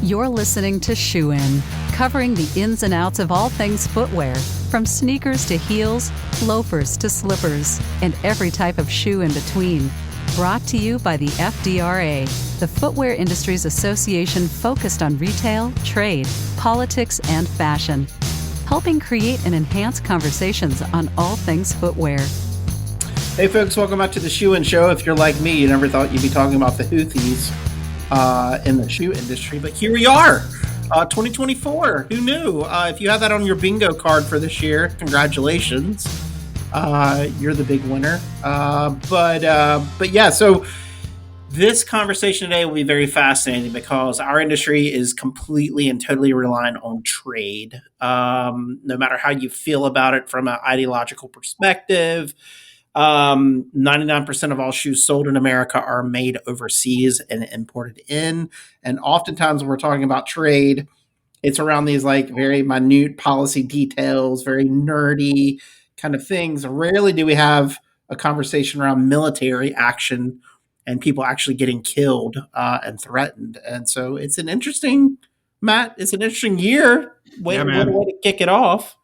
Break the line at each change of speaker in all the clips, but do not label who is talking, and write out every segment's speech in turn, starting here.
You're listening to Shoe In, covering the ins and outs of all things footwear, from sneakers to heels, loafers to slippers, and every type of shoe in between. Brought to you by the FDRA, the Footwear Industries Association focused on retail, trade, politics, and fashion, helping create and enhance conversations on all things footwear.
Hey folks, welcome back to the Shoe In Show. If you're like me, you never thought you'd be talking about the Houthis in the shoe industry, but here we are, 2024. Who knew? If you have that on your bingo card for this year, congratulations. You're the big winner. But yeah, so this conversation today will be very fascinating because our industry is completely and totally reliant on trade. No matter how you feel about it from an ideological perspective, 99% of all shoes sold in America are made overseas and imported in. And oftentimes when we're talking about trade, it's around these like very minute policy details, very nerdy kind of things. Rarely do we have a conversation around military action and people actually getting killed and threatened. And so it's an interesting, Matt, it's an interesting year. What a way to kick it off.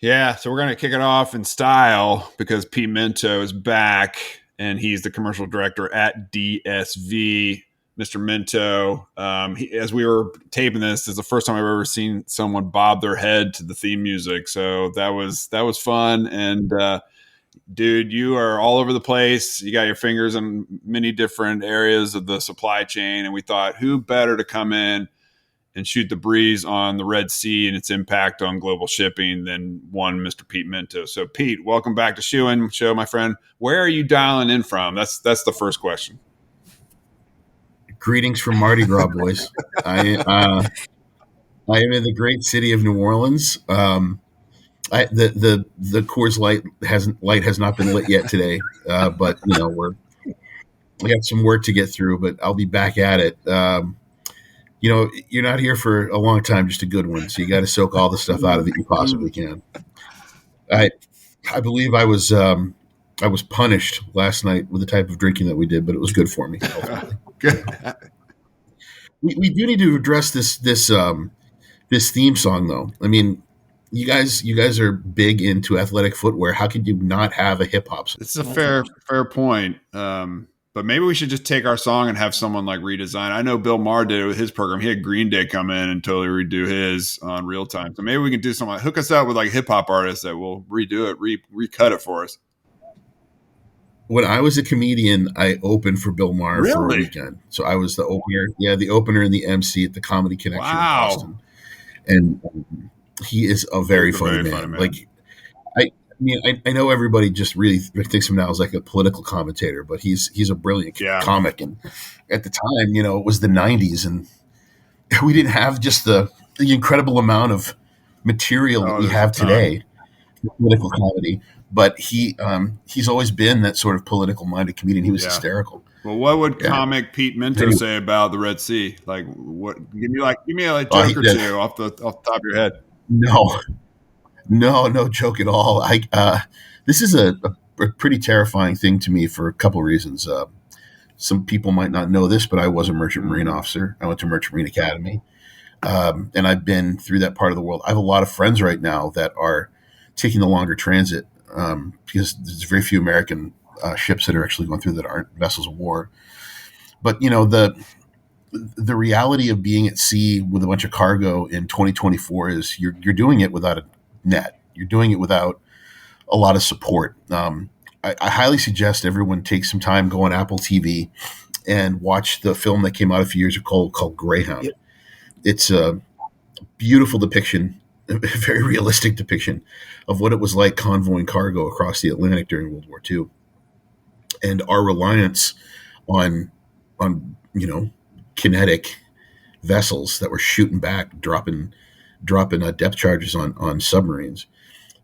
Yeah, so we're going to kick it off in style because Pete Mento is back, and he's the commercial director at DSV. Mr. Mento, as we were taping this is the first time I've ever seen someone bob their head to the theme music. So that was fun. And dude, you are all over the place. You got your fingers in many different areas of the supply chain, and we thought, who better to come in and shoot the breeze on the Red Sea and its impact on global shipping than one Mr. Pete Mento. So, Pete, welcome back to Shoe In Show, my friend. Where are you dialing in from? That's the first question.
Greetings from Mardi Gras, boys. I am in the great city of New Orleans. The Coors Light has not been lit yet today, but we got some work to get through. But I'll be back at it. You're not here for a long time, just a good one. So you got to soak all the stuff out of it you possibly can. I believe I was punished last night with the type of drinking that we did, but it was good for me.
Good.
We do need to address this theme song, though. I mean, you guys are big into athletic footwear. How could you not have a hip hop song?
It's a fair point. But maybe we should just take our song and have someone like redesign. I know Bill Maher did it with his program. He had Green Day come in and totally redo his on real time. So maybe we can do something like hook us up with like hip hop artists that will redo it, recut it for us.
When I was a comedian, I opened for Bill Maher for a weekend. So I was the opener. Yeah, the opener and the MC at the Comedy Connection in Boston. And he is a very funny man. Like, I know everybody just really thinks of him now as like a political commentator, but he's a brilliant comic. And at the time, it was the 90s, and we didn't have just the incredible amount of material that we have today for political comedy. But he's always been that sort of political minded comedian. He was hysterical.
Well, what would comic Pete Mento say about the Red Sea? Like, what? Give me a joke or two off the top of your head.
No joke at all. This is a pretty terrifying thing to me for a couple of reasons. Some people might not know this, but I was a merchant marine officer. I went to Merchant Marine Academy, and I've been through that part of the world. I have a lot of friends right now that are taking the longer transit because there's very few American ships that are actually going through that aren't vessels of war. But the reality of being at sea with a bunch of cargo in 2024 is you're doing it without a net. You're doing it without a lot of support. I highly suggest everyone take some time, go on Apple TV and watch the film that came out a few years ago called Greyhound. Yep. It's a beautiful depiction, a very realistic depiction of what it was like convoying cargo across the Atlantic during World War II. And our reliance on kinetic vessels that were shooting back, dropping depth charges on submarines.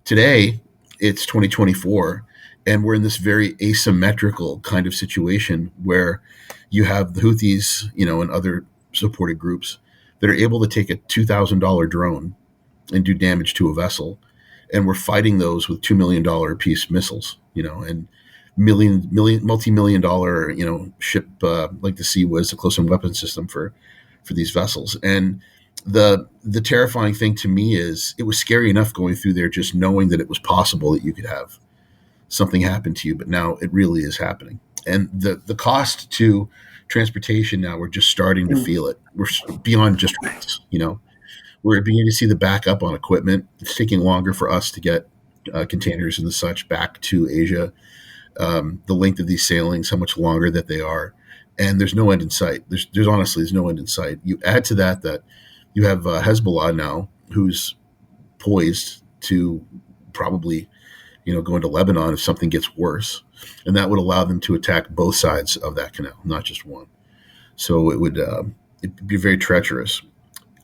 Today, it's 2024, and we're in this very asymmetrical kind of situation where you have the Houthis, and other supported groups that are able to take a $2,000 drone and do damage to a vessel, and we're fighting those with $2 million a piece missiles, and multi-million dollar, ship like the Sea was, the close-in weapon system for for these vessels. And the terrifying thing to me is it was scary enough going through there just knowing that it was possible that you could have something happen to you, but now it really is happening. And the cost to transportation now, we're just starting to feel it. We're beyond just rates, we're beginning to see the backup on equipment. It's taking longer for us to get containers and the such back to Asia. The length of these sailings, how much longer that they are, and there's no end in sight. There's honestly there's no end in sight. You add to that you have Hezbollah now, who's poised to probably go into Lebanon if something gets worse, and that would allow them to attack both sides of that canal, not just one. So it'd be very treacherous.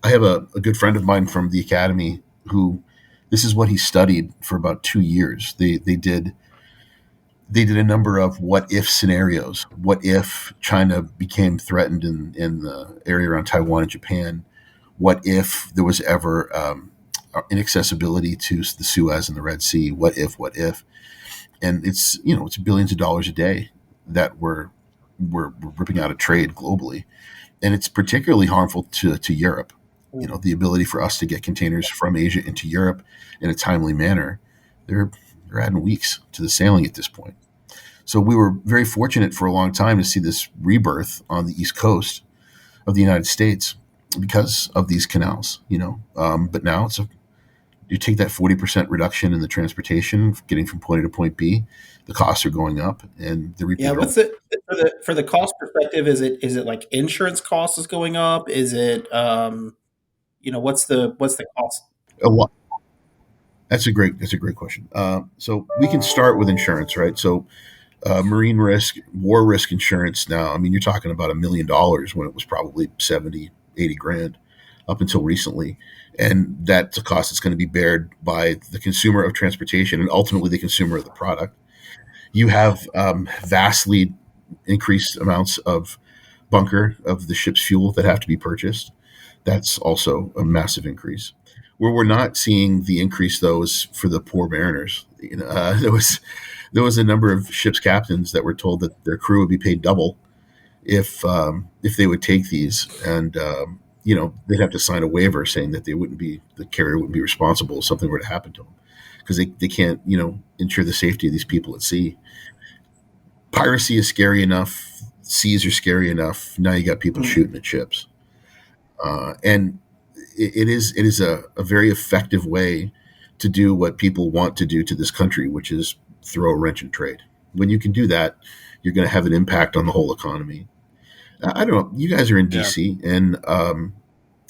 I have a good friend of mine from the academy who this is what he studied for about 2 years. They did a number of what if scenarios. What if China became threatened in the area around Taiwan and Japan? What if there was ever inaccessibility to the Suez and the Red Sea? What if? And it's billions of dollars a day that we're ripping out of trade globally, and it's particularly harmful to Europe. The ability for us to get containers from Asia into Europe in a timely manner, they're adding weeks to the sailing at this point. So we were very fortunate for a long time to see this rebirth on the East Coast of the United States because of these canals, but now you take that 40% reduction in the transportation, getting from point A to point B, the costs are going up, and the repeat.
Yeah, what's it for the cost perspective? Is it like insurance costs is going up? Is it what's the cost?
A lot. That's a great question. So we can start with insurance, right? So marine risk, war risk insurance now, I mean, you're talking about $1 million when it was probably 70, 80 grand up until recently. And that's a cost that's going to be bared by the consumer of transportation and ultimately the consumer of the product. You have vastly increased amounts of bunker of the ship's fuel that have to be purchased. That's also a massive increase. Where we're not seeing the increase, though, is for the poor mariners. There was a number of ship's captains that were told that their crew would be paid double if they would take these, and they'd have to sign a waiver saying that the carrier wouldn't be responsible if something were to happen to them because they can't ensure the safety of these people at sea. Piracy is scary enough. Seas are scary enough. Now you got people shooting at ships, and it is a very effective way to do what people want to do to this country, which is throw a wrench in trade. When you can do that, you're going to have an impact on the whole economy. I don't know. You guys are in DC, and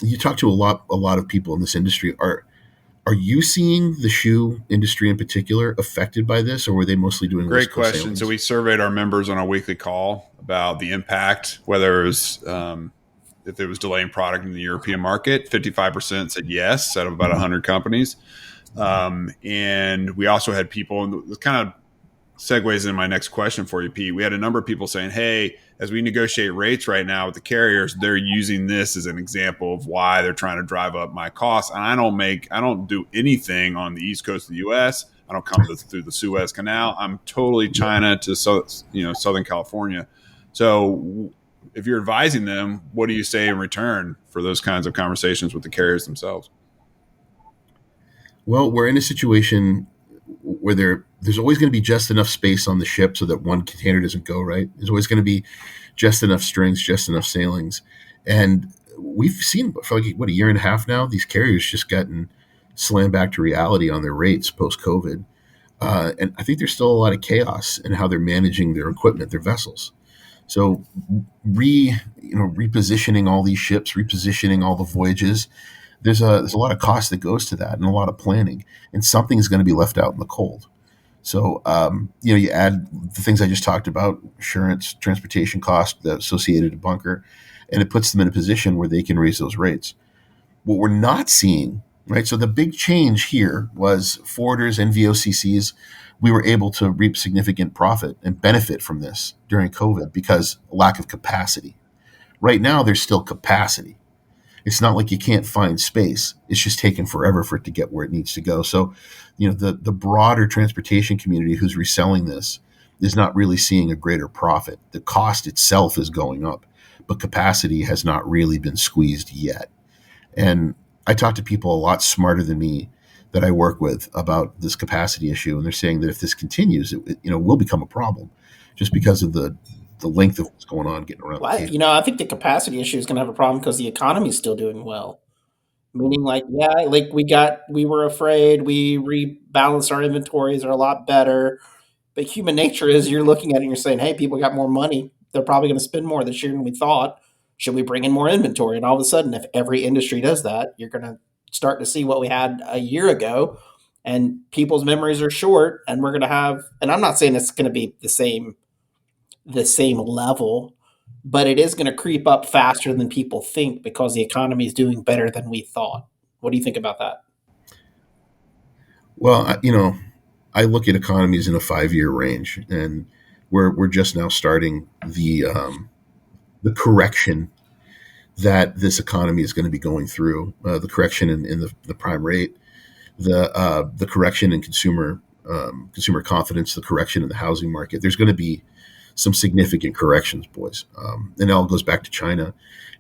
you talk to a lot of people in this industry. Are you seeing the shoe industry in particular affected by this, or were they mostly doing
great question? Sailings? So we surveyed our members on a weekly call about the impact, whether it was if it was delaying product in the European market. 55% said yes out of about 100 companies, and we also had people, and this kind of segues into my next question for you, Pete. We had a number of people saying, hey, as we negotiate rates right now with the carriers, they're using this as an example of why they're trying to drive up my costs. And I don't do anything on the East Coast of the U.S. I don't come through the Suez Canal. I'm totally China to Southern California. So if you're advising them, what do you say in return for those kinds of conversations with the carriers themselves?
Well, we're in a situation where there's always going to be just enough space on the ship so that one container doesn't go, right? There's always going to be just enough strings, just enough sailings. And we've seen for a year and a half now, these carriers just gotten slammed back to reality on their rates post-COVID. And I think there's still a lot of chaos in how they're managing their equipment, their vessels. So repositioning all these ships, repositioning all the voyages, there's a lot of cost that goes to that and a lot of planning, and something is going to be left out in the cold. So, you add the things I just talked about, insurance, transportation cost, the associated bunker, and it puts them in a position where they can raise those rates. What we're not seeing, right? So the big change here was forwarders and VOCCs. We were able to reap significant profit and benefit from this during COVID because lack of capacity. Right now, there's still capacity. It's not like you can't find space. It's just taken forever for it to get where it needs to go. So, the broader transportation community who's reselling this is not really seeing a greater profit. The cost itself is going up, but capacity has not really been squeezed yet. And I talk to people a lot smarter than me that I work with about this capacity issue, and they're saying that if this continues, it will become a problem, just because of the length of what's going on getting around the
Well,
table.
I think the capacity issue is going to have a problem because the economy is still doing well. Meaning, like, yeah, like we were afraid, we rebalanced our inventories are a lot better. But human nature is you're looking at it and you're saying, hey, people got more money. They're probably going to spend more this year than we thought. Should we bring in more inventory? And all of a sudden, if every industry does that, you're going to start to see what we had a year ago. And people's memories are short, and we're going to have. And I'm not saying it's going to be the same level, but it is going to creep up faster than people think because the economy is doing better than we thought. What do you think about that?
Well, I look at economies in a 5-year range, and we're just now starting the correction that this economy is going to be going through. The correction in the prime rate, the correction in consumer confidence, the correction in the housing market. There's going to be some significant corrections, boys. And it all goes back to China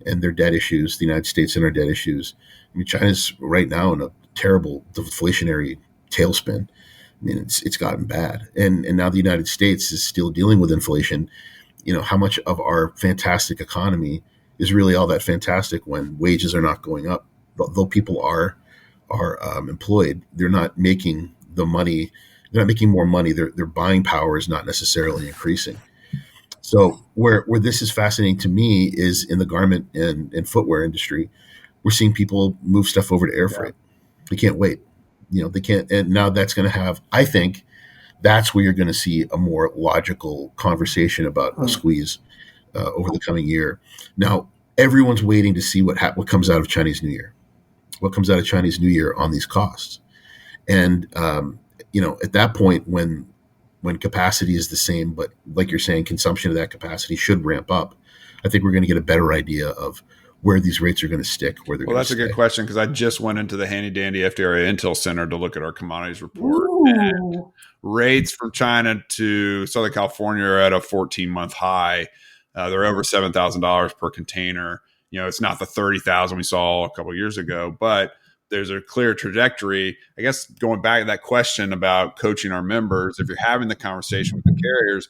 and their debt issues, the United States and our debt issues. I mean, China's right now in a terrible deflationary tailspin. I mean, it's gotten bad, and now the United States is still dealing with inflation. How much of our fantastic economy is really all that fantastic when wages are not going up? Though people are employed, they're not making the money. They're not making more money. Their buying power is not necessarily increasing. So where this is fascinating to me is in the garment and footwear industry. We're seeing people move stuff over to air freight. They can't wait. They can't. And now that's going to have, I think, that's where you're going to see a more logical conversation about a squeeze over the coming year. Now, everyone's waiting to see what comes out of Chinese New Year. What comes out of Chinese New Year on these costs. And, at that point, when capacity is the same, but like you're saying, consumption of that capacity should ramp up, I think we're going to get a better idea of where these rates are going to stick, where they're going to stay.
Well, that's a good question, because I just went into the handy dandy FDRA Intel Center to look at our commodities report. And rates from China to Southern California are at a 14-month high. They're over $7,000 per container. It's not the 30,000 we saw a couple of years ago, but there's a clear trajectory. I guess going back to that question about coaching our members, if you're having the conversation with the carriers,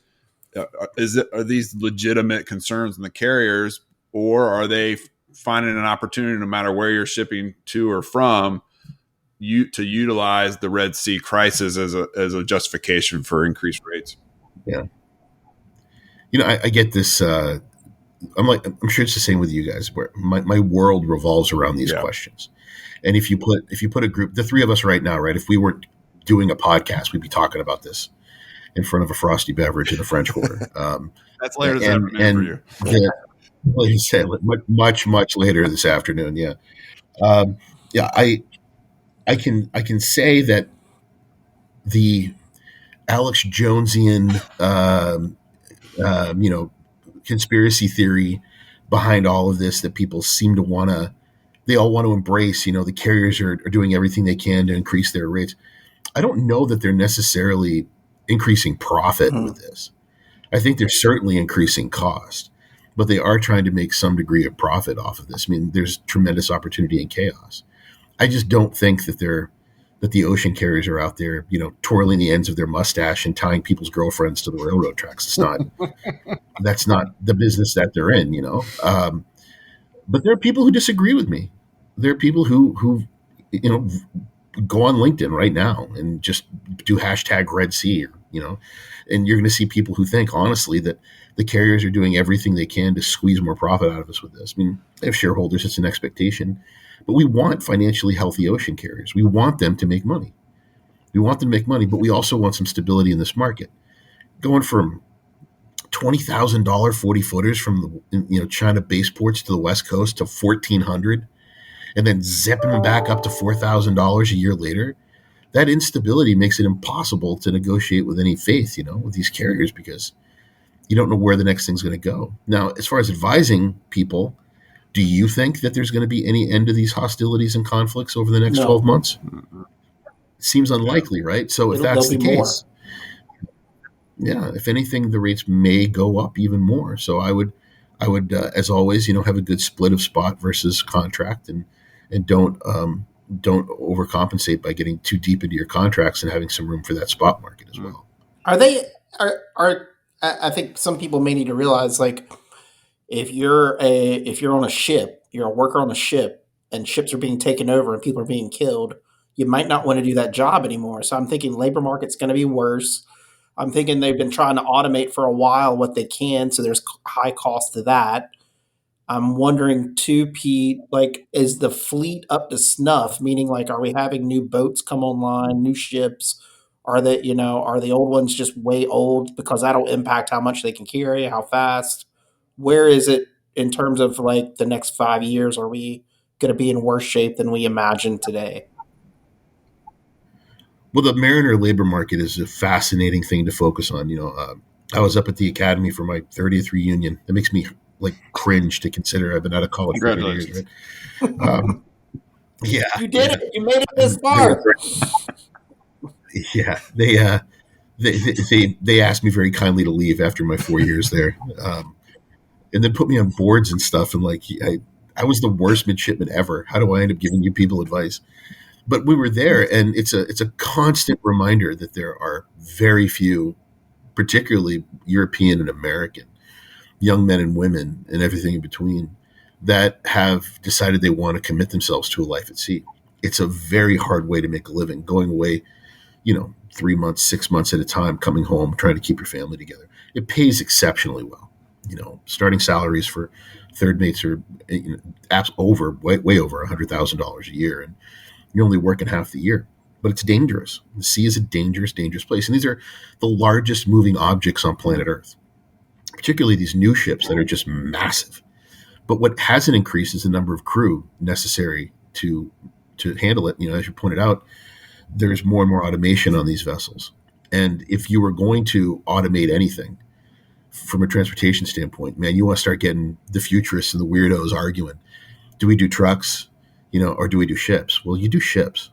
are these legitimate concerns in the carriers, or are they finding an opportunity, no matter where you're shipping to or from, to utilize the Red Sea crisis as a justification for increased rates?
Yeah. I get this. I'm sure it's the same with you guys, where my world revolves around these questions. And if you put a group, the three of us right now, right? If we weren't doing a podcast, we'd be talking about this in front of a frosty beverage in the French Quarter.
That's later this afternoon for you.
Like you said, much later this afternoon. Yeah. I can say that the Alex Jonesian, conspiracy theory behind all of this that people seem to they all want to embrace, the carriers are doing everything they can to increase their rates. I don't know that they're necessarily increasing profit with this. I think they're certainly increasing cost, but they are trying to make some degree of profit off of this. I mean, there's tremendous opportunity in chaos. I just don't think that the ocean carriers are out there, twirling the ends of their mustache and tying people's girlfriends to the railroad tracks. It's not, that's not the business that they're in, but there are people who disagree with me. There are people who go on LinkedIn right now and just do hashtag Red Sea, and you're going to see people who think honestly that the carriers are doing everything they can to squeeze more profit out of us with this. I mean, they have shareholders, it's an expectation, but we want financially healthy ocean carriers. We want them to make money. But we also want some stability in this market. Going from $20,000 40-footers from the China base ports to the West Coast to $1,400, and then zipping them back up to $4,000 a year later, that instability makes it impossible to negotiate with any faith, with these carriers, because you don't know where the next thing's going to go. Now, as far as advising people, do you think that there's going to be any end to these hostilities and conflicts over the next 12 months? It seems unlikely, right? So if that's the case, if anything, the rates may go up even more. So I would I would, as always, have a good split of spot versus contract, and don't overcompensate by getting too deep into your contracts and having some room for that spot market as well.
Are they are I think some people may need to realize, like, if you're on a ship, you're a worker on a ship, and ships are being taken over and people are being killed, you might not want to do that job anymore. So I'm thinking labor market's going to be worse. I'm thinking they've been trying to automate for a while what they can, so there's high cost to that. I'm wondering too, Pete, like, is the fleet up to snuff? Meaning, like, are we having new boats come online, new ships? Are the old ones just way old? Because that'll impact how much they can carry, how fast. Where is it in terms of like the next 5 years? Are we going to be in worse shape than we imagine today?
Well, the mariner labor market is a fascinating thing to focus on. I was up at the academy for my 30th reunion. It makes me like cringe to consider I've been out of college for 30 years. Right? Yeah,
You did it. You made it this
They
far.
were yeah, they asked me very kindly to leave after my 4 years there, and then put me on boards and stuff. And like, I was the worst midshipman ever. How do I end up giving you people advice? But we were there, and it's a constant reminder that there are very few, particularly European and American young men and women and everything in between, that have decided they want to commit themselves to a life at sea. It's a very hard way to make a living, going away, 3 months, 6 months at a time, coming home, trying to keep your family together. It pays exceptionally well. Starting salaries for third mates are way over $100,000 a year, and you're only working half the year. But it's dangerous. The sea is a dangerous, dangerous place, and these are the largest moving objects on planet Earth, particularly these new ships that are just massive. But what hasn't increased is the number of crew necessary to handle it. As you pointed out, there's more and more automation on these vessels. And if you were going to automate anything from a transportation standpoint, man, you want to start getting the futurists and the weirdos arguing. Do we do trucks, or do we do ships? Well, you do ships.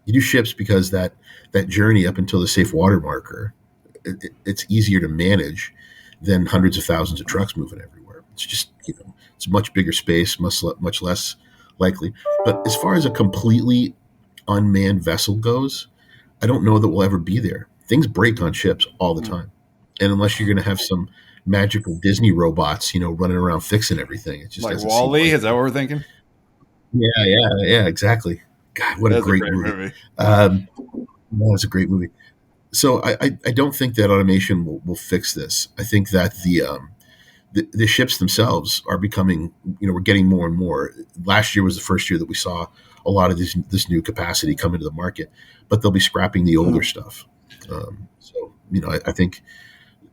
You do ships because that journey up until the safe water marker, it's easier to manage than hundreds of thousands of trucks moving everywhere. It's just, it's a much bigger space, much less likely. But as far as a completely unmanned vessel goes, I don't know that we'll ever be there. Things break on ships all the time. And unless you're going to have some magical Disney robots, running around fixing everything, it just
like
doesn't
Wall-E.
seem like
Is that what we're thinking?
Yeah, exactly. God, what
That's
a great movie. That's a great movie. So I don't think that automation will fix this. I think that the ships themselves are becoming, we're getting more and more. Last year was the first year that we saw a lot of this new capacity come into the market, but they'll be scrapping the older stuff. So, I think,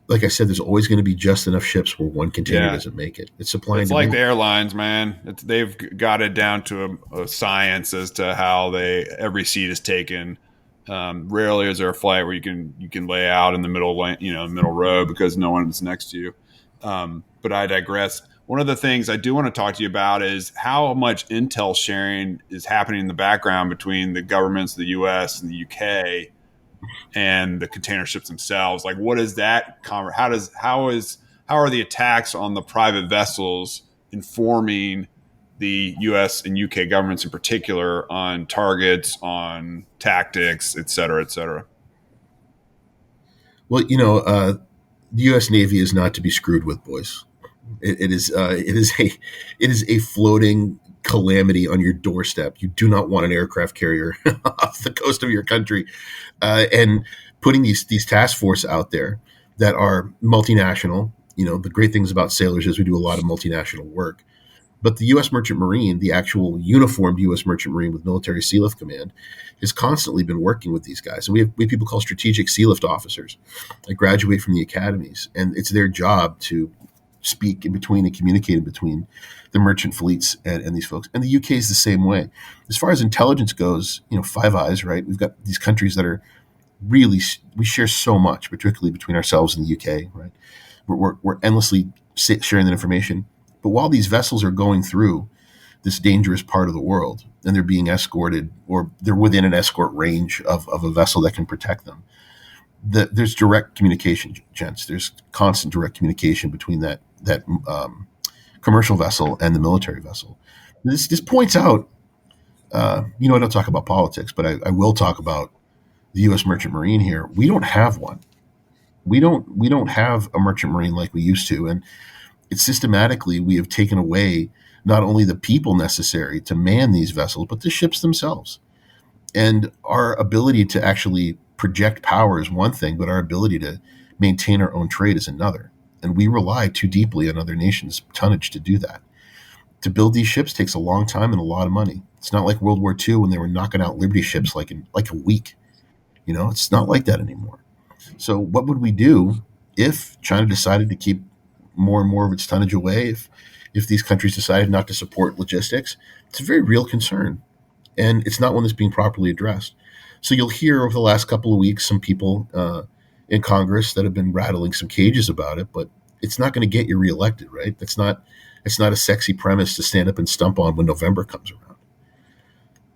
like I said, there's always going to be just enough ships where one container doesn't make it. It's supply and demand.
Like the airlines, man. They've got it down to a science as to how every seat is taken. Rarely is there a flight where you can lay out in the middle lane, middle row, because no one is next to you. But I digress. One of the things I do want to talk to you about is how much intel sharing is happening in the background between the governments of the U.S. and the U.K. and the container ships themselves. Like, what is that? How are the attacks on the private vessels informing the U.S. and U.K. governments in particular on targets, on tactics, et cetera, et cetera?
Well, the U.S. Navy is not to be screwed with, boys. It is a floating calamity on your doorstep. You do not want an aircraft carrier off the coast of your country, and putting these task force out there that are multinational. The great things about sailors is we do a lot of multinational work. But the U.S. Merchant Marine, the actual uniformed U.S. Merchant Marine with Military Sealift Command, has constantly been working with these guys. And we have people called strategic sealift officers that graduate from the academies. And it's their job to speak in between and communicate in between the merchant fleets and these folks. And the UK is the same way. As far as intelligence goes, Five Eyes, right? We've got these countries that are really, we share so much, particularly between ourselves and the UK, right? We're endlessly sharing that information. But while these vessels are going through this dangerous part of the world and they're being escorted, or they're within an escort range of a vessel that can protect them, there's direct communication, gents. There's constant direct communication between that commercial vessel and the military vessel. This points out, I don't talk about politics, but I will talk about the U.S. Merchant Marine here. We don't have one. We don't have a merchant marine like we used to, and it's systematically we have taken away not only the people necessary to man these vessels, but the ships themselves. And our ability to actually project power is one thing, but our ability to maintain our own trade is another. And we rely too deeply on other nations' tonnage to do that. To build these ships takes a long time and a lot of money. It's not like World War II when they were knocking out Liberty ships like in like a week. It's not like that anymore. So what would we do if China decided to keep more and more of its tonnage away? If these countries decided not to support logistics, it's a very real concern, and it's not one that's being properly addressed. So you'll hear over the last couple of weeks some people in Congress that have been rattling some cages about it, but it's not going to get you reelected, right? That's not. It's not a sexy premise to stand up and stump on when November comes around.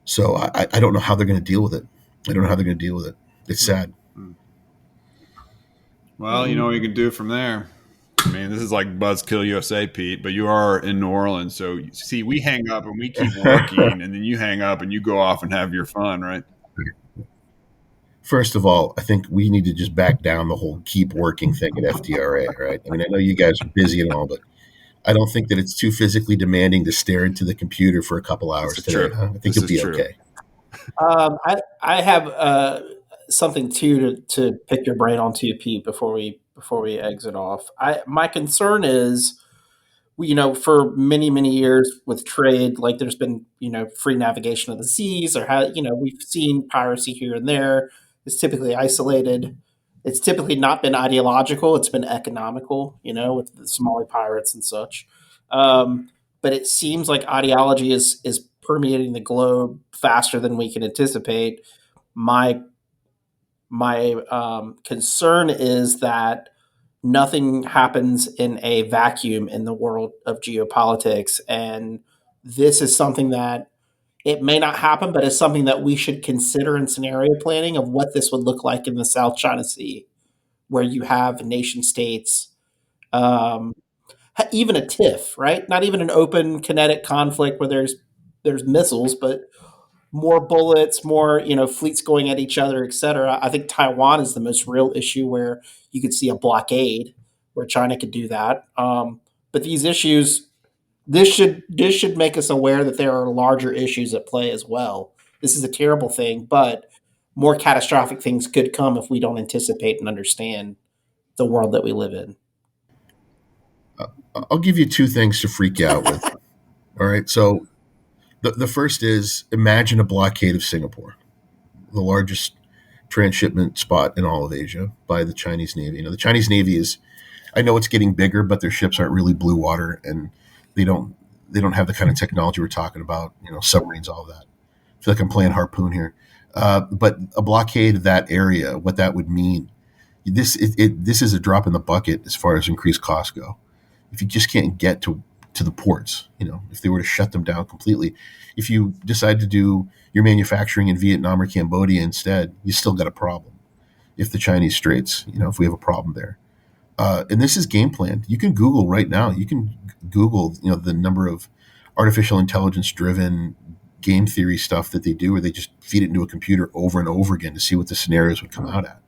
So I don't know how they're going to deal with it. I don't know how they're going to deal with it. It's sad.
Well, you know what you can do from there. I mean, this is like Buzzkill USA, Pete, but you are in New Orleans. So, see, we hang up and we keep working, and then you hang up and you go off and have your fun, right?
First of all, I think we need to just back down the whole keep working thing at FDRA, right? I mean, I know you guys are busy and all, but I don't think that it's too physically demanding to stare into the computer for a couple hours today. Huh? I think you'll be okay.
I have something too to pick your brain on too, Pete. Before we exit off, my concern is, for many years with trade, like there's been free navigation of the seas, or how we've seen piracy here and there. It's typically isolated. It's typically not been ideological. It's been economical, with the Somali pirates and such. But it seems like ideology is permeating the globe faster than we can anticipate. My concern is that nothing happens in a vacuum in the world of geopolitics, and this is something that it may not happen, but it's something that we should consider in scenario planning of what this would look like in the South China Sea, where you have nation states, um, even a tiff, right? Not even an open kinetic conflict where there's missiles, but more bullets, more fleets going at each other, etc. I think Taiwan is the most real issue where you could see a blockade where China could do that. But these issues, this should make us aware that there are larger issues at play as well. This is a terrible thing, but more catastrophic things could come if we don't anticipate and understand the world that we live in.
I'll give you two things to freak you out with. All right. So the first is imagine a blockade of Singapore, the largest transshipment spot in all of Asia by the Chinese Navy. The Chinese Navy is, I know it's getting bigger, but their ships aren't really blue water, and they don't have the kind of technology we're talking about, submarines, all of that. I feel like I'm playing harpoon here. But a blockade of that area, what that would mean, this is a drop in the bucket as far as increased costs go. If you just can't get to the ports, if they were to shut them down completely, if you decide to do your manufacturing in Vietnam or Cambodia instead, you still got a problem. If the Chinese Straits, if we have a problem there, and this is game planned. You can Google right now. You can Google, the number of artificial intelligence driven game theory stuff that they do, where they just feed it into a computer over and over again to see what the scenarios would come out at.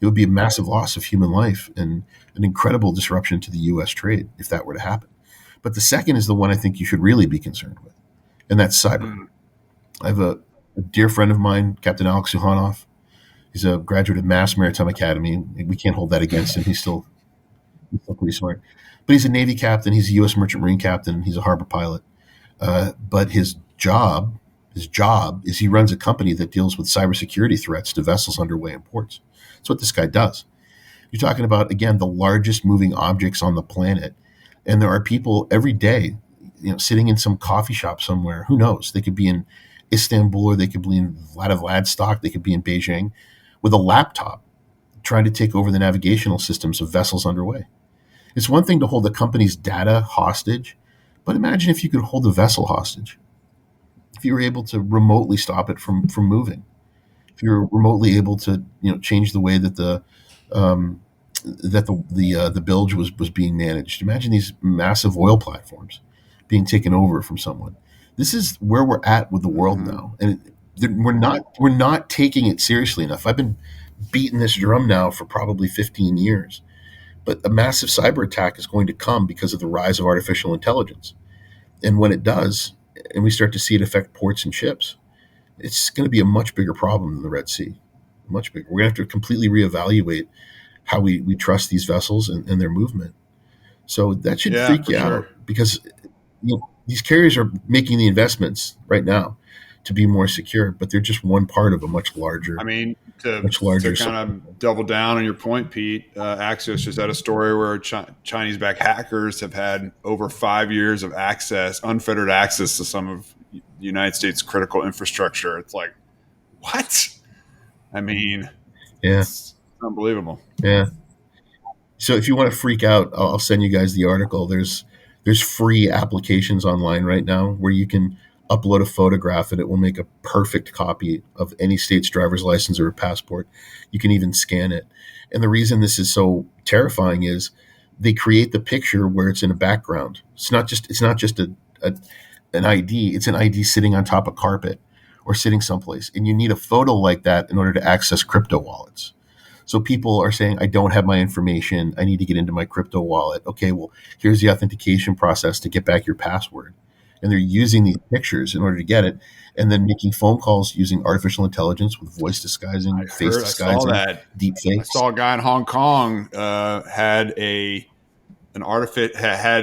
It would be a massive loss of human life and an incredible disruption to the U.S. trade if that were to happen. But the second is the one I think you should really be concerned with, and that's cyber. I have a dear friend of mine, Captain Alex Suhanoff. He's a graduate of Mass Maritime Academy. We can't hold that against him. He's still pretty smart. But he's a Navy captain. He's a U.S. Merchant Marine captain. He's a harbor pilot. But his job is he runs a company that deals with cybersecurity threats to vessels underway in ports. That's what this guy does. You're talking about, again, the largest moving objects on the planet. And there are people every day, sitting in some coffee shop somewhere. Who knows? They could be in Istanbul, or they could be in Vladivostok. They could be in Beijing with a laptop trying to take over the navigational systems of vessels underway. It's one thing to hold a company's data hostage, but imagine if you could hold a vessel hostage. If you were able to remotely stop it from moving, if you're remotely able to change the way that the that the bilge was being managed. Imagine these massive oil platforms being taken over from someone. This is where we're at with the world now, and we're not taking it seriously enough. I've been beating this drum now for probably 15 years, but a massive cyber attack is going to come because of the rise of artificial intelligence. And when it does, and we start to see it affect ports and ships, it's going to be a much bigger problem than the Red Sea. Much bigger. We're going to have to completely reevaluate how we trust these vessels and their movement. So that should freak you out, because these carriers are making the investments right now to be more secure, but they're just one part of a much larger.
I mean, to kind of double down on your point, Pete, Axios just had a story where Chinese-backed hackers have had over 5 years of unfettered access to some of the United States' critical infrastructure. It's like, what? I mean, it's unbelievable.
Yeah. So if you want to freak out, I'll send you guys the article. There's free applications online right now where you can upload a photograph and it will make a perfect copy of any state's driver's license or a passport. You can even scan it. And the reason this is so terrifying is they create the picture where it's in a background. It's not just an ID. It's an ID sitting on top of carpet or sitting someplace. And you need a photo like that in order to access crypto wallets. So people are saying, I don't have my information. I need to get into my crypto wallet. Okay, well, here's the authentication process to get back your password. And they're using these pictures in order to get it, and then making phone calls using artificial intelligence with voice disguising, face disguising, deep fakes.
I saw a guy in Hong Kong had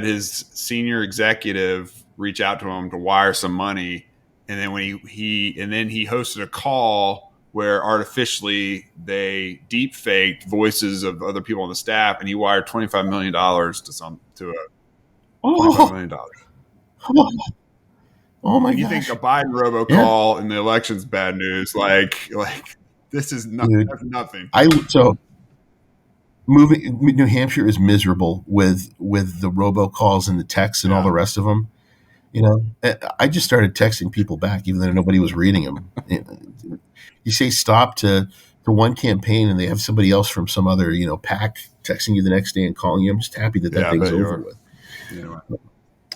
his senior executive reach out to him to wire some money, and then when he hosted a call where artificially they deep faked voices of other people on the staff, and he wired $25 million to $25 million.
Oh my
gosh. You think a Biden robocall in the election's bad news? Like this is nothing.
Moving New Hampshire is miserable with the robocalls and the texts and all the rest of them. I just started texting people back, even though nobody was reading them. You say stop to one campaign, and they have somebody else from some other pack texting you the next day and calling you. I'm just happy that thing's over with.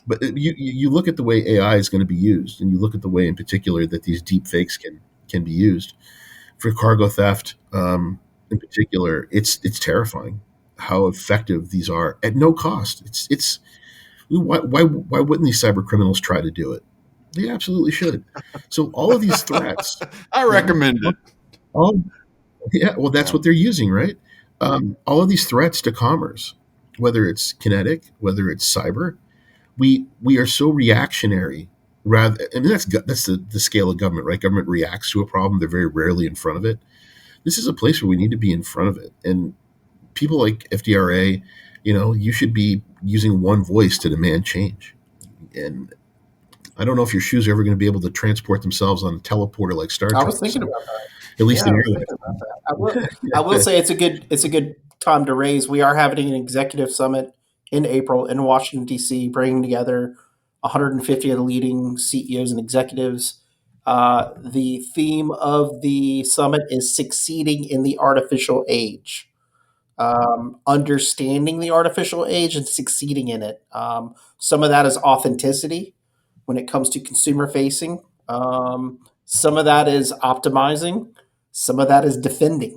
But you look at the way AI is going to be used, and you look at the way in particular that these deep fakes can be used for cargo theft. In particular, it's terrifying how effective these are at no cost. Why wouldn't these cyber criminals try to do it? They absolutely should. So all of these threats,
I recommend it.
That's what they're using, right? All of these threats to commerce, whether it's kinetic, whether it's cyber, we are so reactionary. That's the scale of government, right? Government reacts to a problem; they're very rarely in front of it. This is a place where we need to be in front of it, and people like FDRA, you should be using one voice to demand change. And I don't know if your shoes are ever going to be able to transport themselves on a teleporter like Star Trek.
I was thinking about that.
At least in
about that. I will say it's a good time to raise. We are having an executive summit in April in Washington, D.C., bringing together 150 of the leading CEOs and executives. The theme of the summit is succeeding in the artificial age. Understanding the artificial age and succeeding in it. Some of that is authenticity when it comes to consumer facing. Some of that is optimizing. Some of that is defending.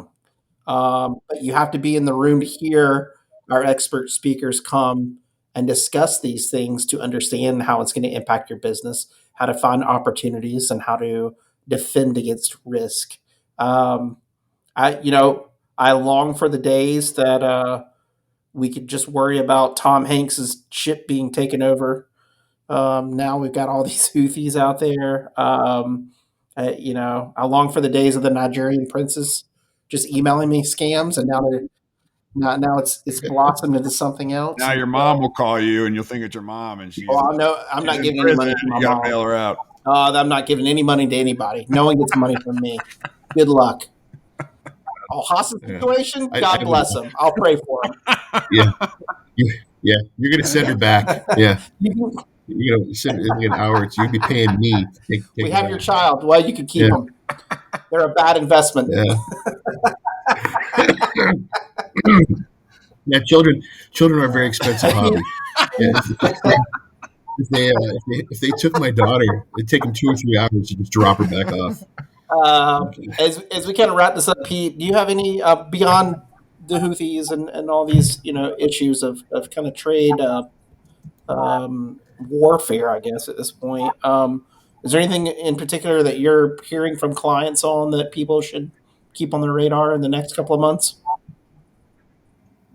But you have to be in the room to hear our expert speakers come and discuss these things to understand how it's going to impact your business, how to find opportunities, and how to defend against risk. I long for the days that we could just worry about Tom Hanks's ship being taken over. Now we've got all these Houthis out there. I long for the days of the Nigerian princes just emailing me scams, and now it's blossomed into something else.
Now your mom will call you, and you'll think it's your mom, and she's.
Well, no, I'm not giving any money to my mom.
You got to bail her out.
I'm not giving any money to anybody. No one gets money from me. Good luck. Hostage situation. God bless him. I'll pray for him.
Yeah, you're going to send her back. Yeah. Send an hour or two. You'd be paying me.
We have your child. Well, you can keep them. They're a bad investment.
Yeah. Yeah, children are a very expensive hobby. And if they took my daughter, it'd take them 2 or 3 hours to just drop her back off.
As we kind of wrap this up, Pete, do you have any beyond the Houthis and all these issues of kind of trade warfare, I guess at this point? Is there anything in particular that you're hearing from clients on that people should keep on their radar in the next couple of months?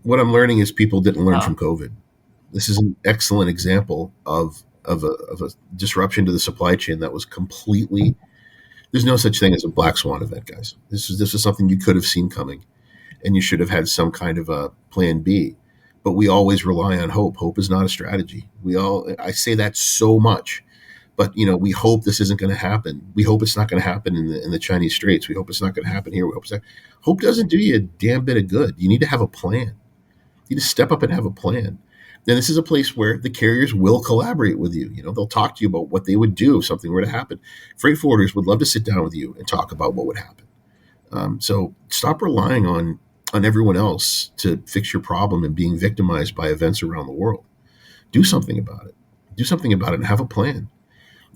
What I'm learning is people didn't learn from COVID. This is an excellent example of a disruption to the supply chain that was completely. There's no such thing as a black swan event, guys. This is something you could have seen coming, and you should have had some kind of a plan B. But we always rely on hope. Hope is not a strategy. I say that so much, but we hope this isn't going to happen. We hope it's not going to happen in the Chinese Straits. We hope it's not going to happen here. Hope doesn't do you a damn bit of good. You need to have a plan. You need to step up and have a plan. Now, this is a place where the carriers will collaborate with you. They'll talk to you about what they would do if something were to happen. Freight forwarders would love to sit down with you and talk about what would happen. So stop relying on everyone else to fix your problem and being victimized by events around the world. Do something about it. Do something about it and have a plan.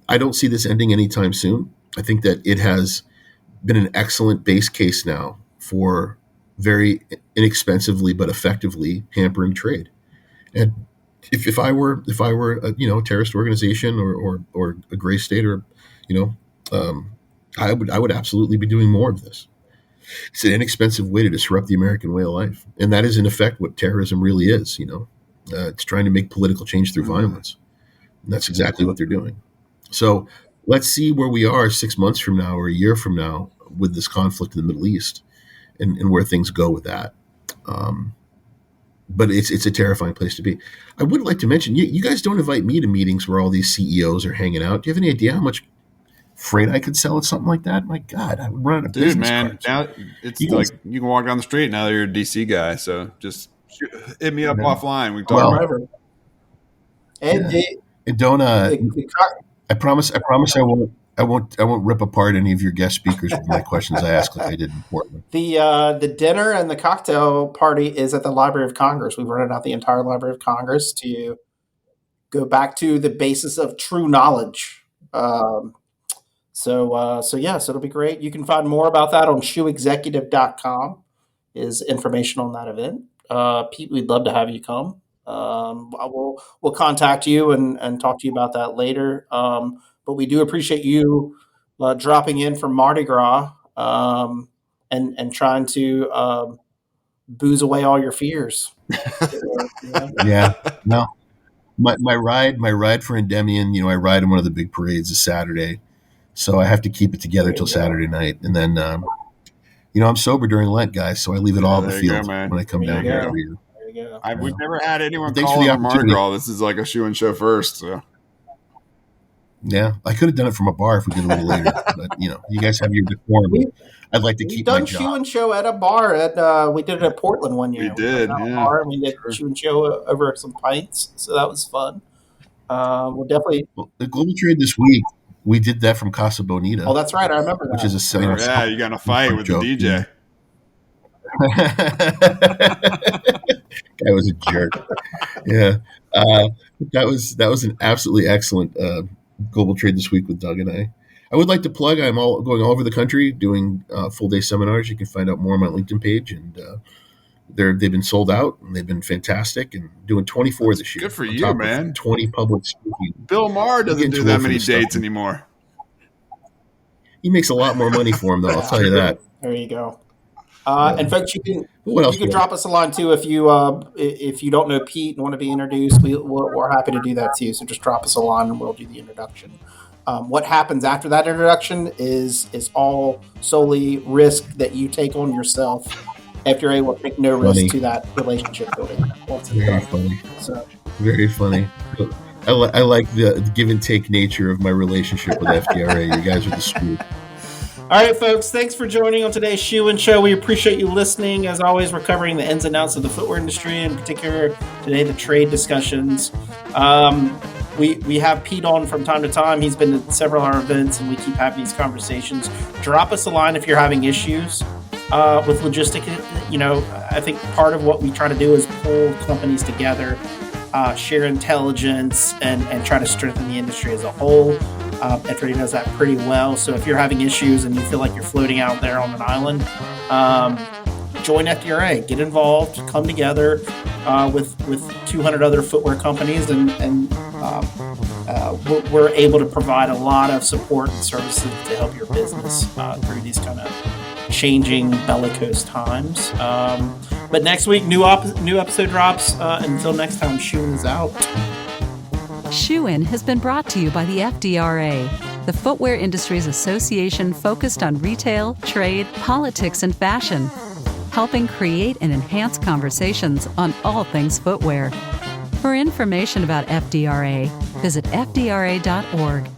I don't see this ending anytime soon. I think that it has been an excellent base case now for very inexpensively but effectively hampering trade. And if I were a terrorist organization or a gray state I would absolutely be doing more of this. It's an inexpensive way to disrupt the American way of life, and that is in effect what terrorism really is. It's trying to make political change through violence. And that's exactly what they're doing. So let's see where we are 6 months from now or a year from now with this conflict in the Middle East, and where things go with that. But it's a terrifying place to be. I would like to mention, you guys don't invite me to meetings where all these CEOs are hanging out. Do you have any idea how much freight I could sell at something like that? My God, I would run out of business cards.
Now it's like you can walk down the street now that you're a DC guy. So just hit me up offline. We talk about it.
And don't. I promise I won't rip apart any of your guest speakers with my questions I ask like I did in Portland.
The dinner and the cocktail party is at the Library of Congress. We've rented out the entire Library of Congress to go back to the basis of true knowledge. So it'll be great. You can find more about that on shoeexecutive.com is information on that event. Pete, we'd love to have you come. We'll contact you and talk to you about that later. But we do appreciate you dropping in from Mardi Gras and trying to booze away all your fears.
Yeah. No. My ride for Endymion, I ride in one of the big parades is Saturday. So I have to keep it together till Saturday night. And then, I'm sober during Lent, guys. So I leave it all in the field when I come down here every year.
We've never had anyone call it Mardi Gras. This is like a shoe and show first. So.
Yeah, I could have done it from a bar if we did a little later. But, you guys have your decorum. I'd like to keep my job.
We've done shoe and show at a bar. We did it at Portland one year.
We did,
bar and we did shoe and show over some pints. So that was fun. We'll definitely.
The Global Trade this week, we did that from Casa Bonita.
Oh, that's right. I remember that.
Which is a
you got in a fight with the DJ.
Guy was a jerk. Yeah. That was an absolutely excellent Global Trade this week with Doug and I. I would like to plug, I'm going all over the country doing full day seminars. You can find out more on my LinkedIn page, and they've been sold out and they've been fantastic, and doing 24 this year.
Good for you, man.
20 public speaking.
Bill Maher doesn't do that many dates anymore.
He makes a lot more money for him, though. I'll tell you that.
There you go. And folks, you can drop us a line too if you don't know Pete and want to be introduced. We're happy to do that too. So just drop us a line and we'll do the introduction. What happens after that introduction is all solely risk that you take on yourself if you're able to take no risk to that relationship building.
Very funny. Very funny. I like the give and take nature of my relationship with FDRA. You guys are the scoop.
All right, folks, thanks for joining on today's Shoe and Show. We appreciate you listening. As always, we're covering the ins and outs of the footwear industry, in particular today, the trade discussions. We have Pete on from time to time. He's been to several of our events, and we keep having these conversations. Drop us a line if you're having issues with logistics I think part of what we try to do is pull companies together, share intelligence, and try to strengthen the industry as a whole. F3A does that pretty well. So if you're having issues and you feel like you're floating out there on an island, join FDRA, get involved, come together with 200 other footwear companies, and we're able to provide a lot of support and services to help your business through these kind of changing bellicose times. But next week, new episode drops. Until next time, Shoe is out.
Shoe In has been brought to you by the FDRA, the Footwear Industries Association focused on retail, trade, politics, and fashion, helping create and enhance conversations on all things footwear. For information about FDRA, visit fdra.org.